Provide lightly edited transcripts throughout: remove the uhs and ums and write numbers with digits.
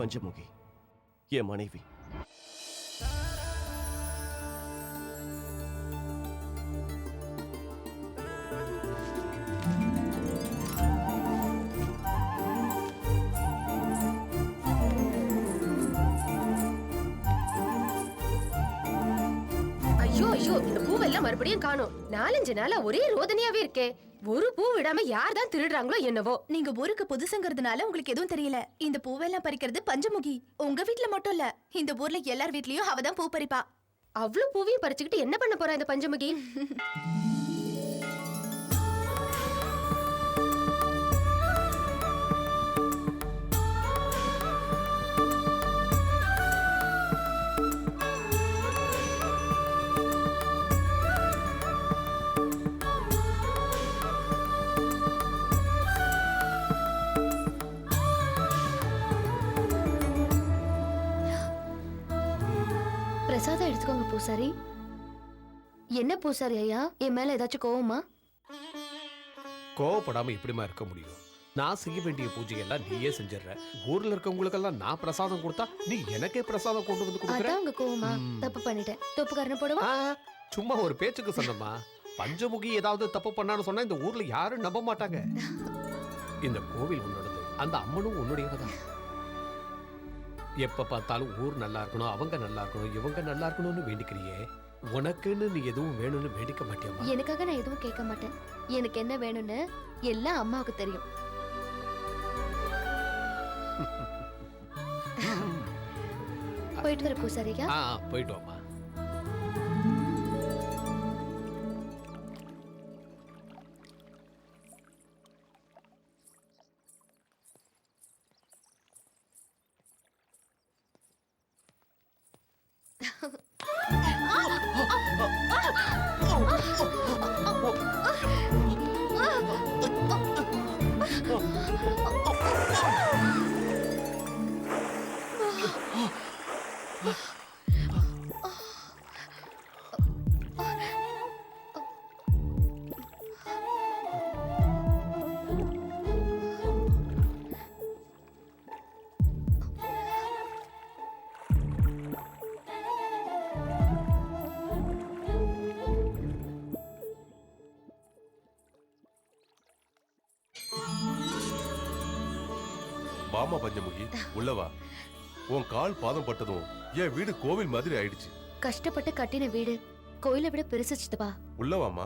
பஞ்சமுகி என் மனைவி. ஐயோ, இந்த பூவெல்லாம் மறுபடியும் காணோம். 4-5 நாளா ஒரே ரோதனையாவே இருக்கே. ஒரு பூ விடாம யார் தான் திருடுறாங்களோ என்னவோ. நீங்க ஊருக்கு புதுசுங்கிறதுனால உங்களுக்கு எதுவும் தெரியல. இந்த பூவெல்லாம் பறிக்கிறது பஞ்சமுகி. உங்க வீட்ல மட்டும் இல்ல, இந்த ஊர்ல எல்லார் வீட்லயும் அவதான் பூ பறிப்பா. அவ்வளவு பூவையும் பறிச்சுக்கிட்டு என்ன பண்ண போறா இந்த பஞ்சமுகி? பிரசாதம் எடுத்துக்கோங்க பூசாரி. என்ன பூசாரி ஐயா, என் மேல ஏதாச்சும் கோவமா? கோவப்படாம எப்படிமா இருக்க முடியும்? நான் செய்ய வேண்டிய பூஜையெல்லாம் நீயே செஞ்சிடற. ஊர்ல இருக்கவங்களுக்கெல்லாம் நான் பிரசாதம் கொடுத்தா நீ எனக்கே பிரசாதம் கொண்டு வந்து கொடுக்குற. அதான் உங்க கோவமா? தப்பு பண்ணிட்டேன். தப்புக்காரன போடுவா? சும்மா ஒரு பேச்சுக்கு சொன்னமா. பஞ்சமுகி ஏதாவது தப்பு பண்ணான்னு சொன்னா இந்த ஊர்ல யாரும் நம்ப மாட்டாங்க. இந்த கோவில் உன்னோடது, அந்த அம்மனும் உன்னுடையவதான். எப்ப பார்த்தாலும் ஊர் நல்லா இருக்கணும், அவங்க நல்லா இருக்கணும், இவங்க நல்லா இருக்கணும்னு வேண்டிக்கிறியே. உனக்குன்னு நீ எதுவும் வேணும்னு வேண்டிக்க மாட்டியம்மா? எனக்காக நான் எதுவும் கேட்க மாட்டேன். எனக்கு என்ன வேணும்னு எல்லாம் அம்மாவுக்கு தெரியும். போயிட்டு வர பூசாரியா? போயிட்டு வாமா. வாமா பஞ்சமுகி, உள்ளவா. உன் கால் பாதம் பட்டதும் என் வீடு கோவில் மாதிரி ஆயிடுச்சு. கஷ்டப்பட்டு கட்டின வீடு கோயிலை விட பெருசுச்சுப்பா. உள்ளவாமா.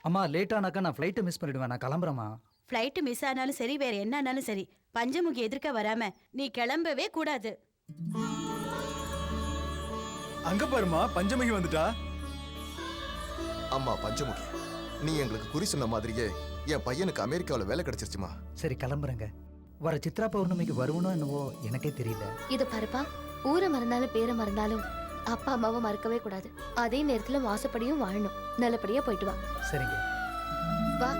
அம்மா லேட் ஆனாக்கா நான் ஃப்ளைட்டை மிஸ் பண்ணிடுவேன். நான் கிளம்புறேம்மா. ஃப்ளைட் மிஸ் ஆனாலும் சரி, வேற என்ன ஆனாலும் சரி, பஞ்சமுகி எதிர்க்க வராம நீ கிளம்பவே கூடாது. அங்க பாருமா, பஞ்சமுகி வந்துட்டா. அம்மா பஞ்சமுகி, நீ எங்களுக்கு குறி சொன்ன மாதிரியே என் பையனுக்கு அமெரிக்காவில் வேலை கிடைச்சிருச்சுமா. சரி கிளம்புறேங்க. வர சித்ரா பௌர்ணமிக்கு வருவனோ என்னவோ எனக்கே தெரியல. இது பாருப்பா, ஊரை மறந்தாலும் பேரை மறந்தாலும் அப்பா அம்மாவை மறக்கவே கூடாது. அதே நேரத்துல வாசப்படியும் வாழணும். நல்லபடியா போயிட்டு வா. சரிங்க. வா.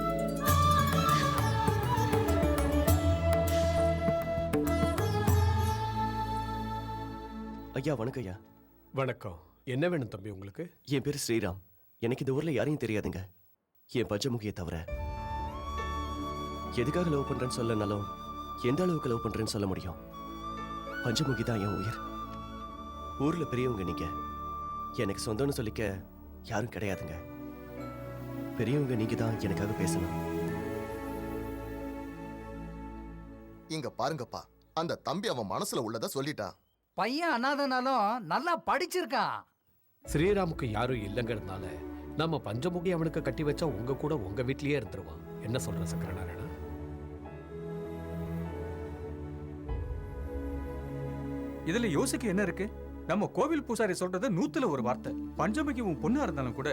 ஐயா வணக்கம் ஐயா. வணக்கம். என்ன வேணும் தம்பி உங்களுக்கு? என் பேரு ஸ்ரீராம். எனக்கு இந்த ஊர்ல யாரையும் தெரியாதுங்க, என் பஞ்சமுகியை தவிர. எதுக்காக லவ் பண்றேன்னு சொல்லனாலும் எந்த அளவுக்கு லவ் பண்றேன்னு சொல்ல முடியும். பஞ்சமுகி தான் என் உயிர். ஊர்ல பெரியவங்க நீங்க. எனக்கு சொந்தம்னு சொல்லிக்க யாரும் கிடையாதுங்க. பெரியவங்க நீங்க தான் எனக்காக பேசணும். இங்க பாருங்கப்பா, அந்த தம்பி அவன் மனசுல உள்ளத சொல்லிட்டான். பையன் அனாதனாலும் நல்லா படிச்சிருக்கான். ஸ்ரீராமுக்கு யாரும் இல்லைங்கிறதுனால நம்ம பஞ்சமுகி அவனுக்கு கட்டி வச்சா உங்க கூட உங்க வீட்லயே இருந்துருவான். என்ன சொல்ற சக்கரநாராயணா? இதுல யோசிக்க என்ன இருக்கு? நம்ம கோவில் பூசாரி சொல்றது 100ல ஒரு வார்த்தை. பஞ்சமுகி உன் பொண்ணா இருந்தாலும் கூட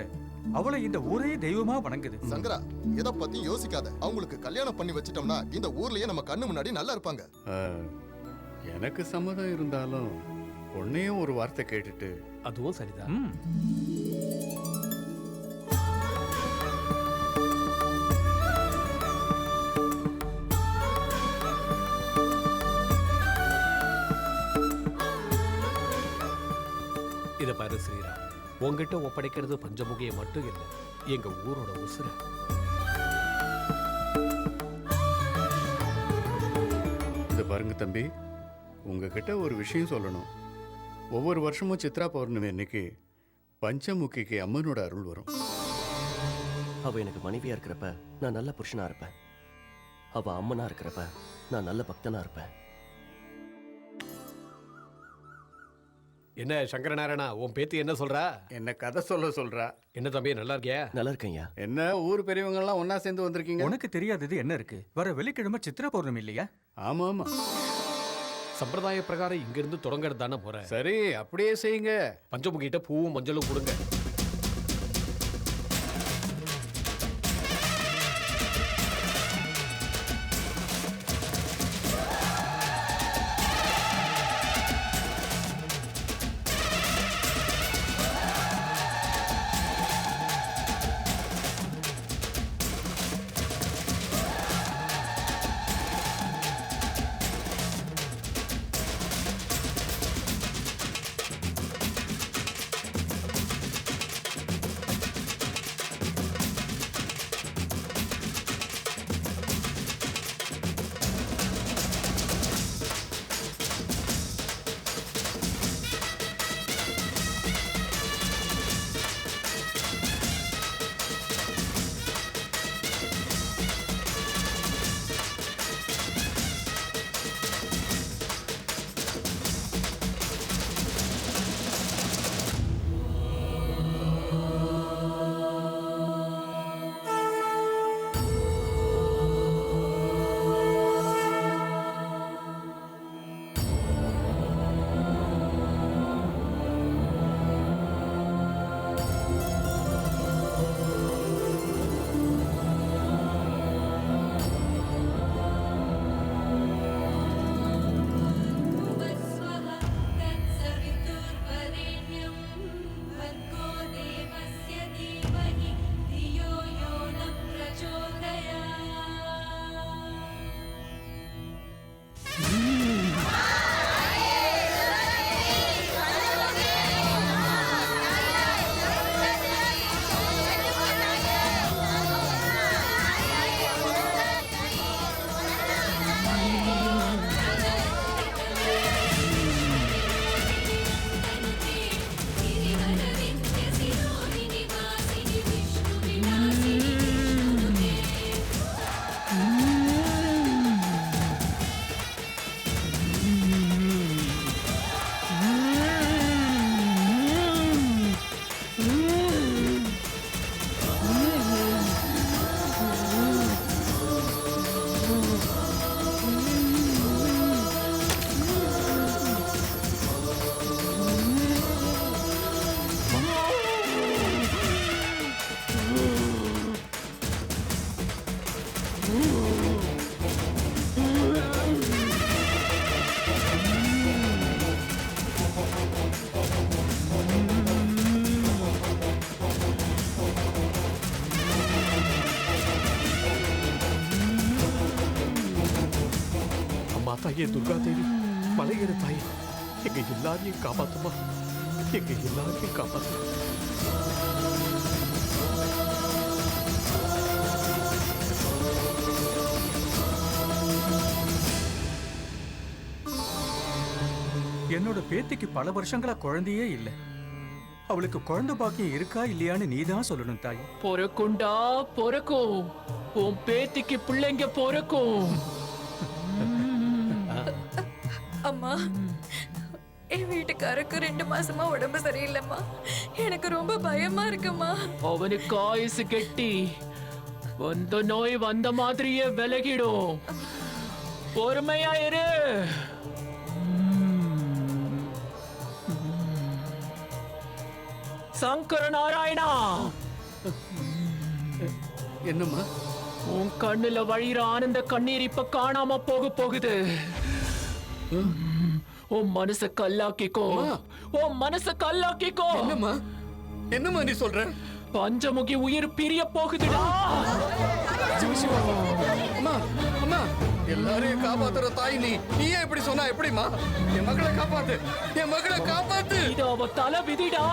அவளை இந்த ஊரே தெய்வமா வணங்குது. சங்கரா, எதை பத்தி யோசிக்காத. அவங்களுக்கு கல்யாணம் பண்ணி வச்சிட்டோம்னா இந்த ஊர்லயே நம்ம கண்ணு முன்னாடி நல்லா இருப்பாங்க. எனக்கு சம்மதம் இருந்தாலும் பொண்ணையும் ஒரு வார்த்தை கேட்டுட்டு. அதுவும் சரிதான். இத பாரு ஸ்ரீராம், உங்ககிட்ட ஒப்படைக்கிறது பஞ்சமுகியை மட்டும் இல்லை, எங்க ஊரோட உசுர. இதை பாருங்க தம்பி, உங்ககிட்ட ஒரு விஷயம் சொல்லணும். ஒவ்வொரு வருஷமும் சித்ரா பௌர்ணமி அன்னைக்கு பஞ்சமுகிக்கு அம்மனோட அருள் வரும். அவ எனக்கு மனைவியா இருக்கிறப்ப நான் நல்ல புருஷனா இருப்பேன். அவ அம்மனா இருக்கிறப்ப நான் நல்ல பக்தனா இருப்பேன். என்ன சங்கரநாராயணா, உன் பேத்தி என்ன சொல்றா? என்ன கதை சொல்றா. என்ன தம்பி, நல்லா இருக்கியா? நல்லா இருக்கேன்யா. என்ன ஊர் பெரியவங்க எல்லாம் ஒன்னா சேர்ந்து வந்திருக்கீங்க? உனக்கு தெரியாதது என்ன இருக்கு? வர வெள்ளிக்கிழமை சித்ரா பௌர்ணமி இல்லையா? ஆமா ஆமா, சம்பிரதாய பிரகாரம் இங்கிருந்து தொடங்கிறது தானே முறை. சரி அப்படியே செய்யுங்க. பஞ்சமுகிட்ட பூவும் மஞ்சளும் கொடுங்க. தாயே துர்கா தேவி, மலையேறு தாயே, எங்க எல்லாரையும் காப்பாத்துமா, எங்க எல்லாரையும் காப்பாத்து. என்னோட பேத்திக்கு பல வருஷங்களா குழந்தையே இல்லை. அவளுக்கு குழந்தை பாக்கியம் இருக்கா இல்லையான்னு நீதான் சொல்லணும் தாய். பொறக்குண்டா பொறக்கும், உன் பேத்திக்கு பிள்ளைங்க பொறக்கும். அம்மா, என் வீட்டுக்காரருக்கு 2 மாசமா உடம்பு சரியில்லைம்மா. எனக்கு ரொம்ப பயமா இருக்குமா. அவனுக்கு ஆயுசு கெட்டி வந்த நோய் வந்த மாதிரியே விலகிடும். பொறுமையா இரு. சங்கர நாராயணா, என்னம்மா? உன் கண்ணுல வழிகிற ஆனந்த கண்ணீர் இப்ப காணாம போகுது. உன் மனச கல்லாக்கிக்கோ, உன் மனச கல்லாக்கிக்கோ. என்னம்மா என்னம்மா நீ சொல்ற? பஞ்சமுகி உயிர் பிரிய போகுதுடா. அம்மா அம்மா, எல்லாரையும் காப்பாத்துற தாய் நீ. நீயே இப்படி சொன்னா எப்படிமா? என் மகளை காப்பாத்து, என் மகளை காப்பாத்து. இது அவ தலை விதிடா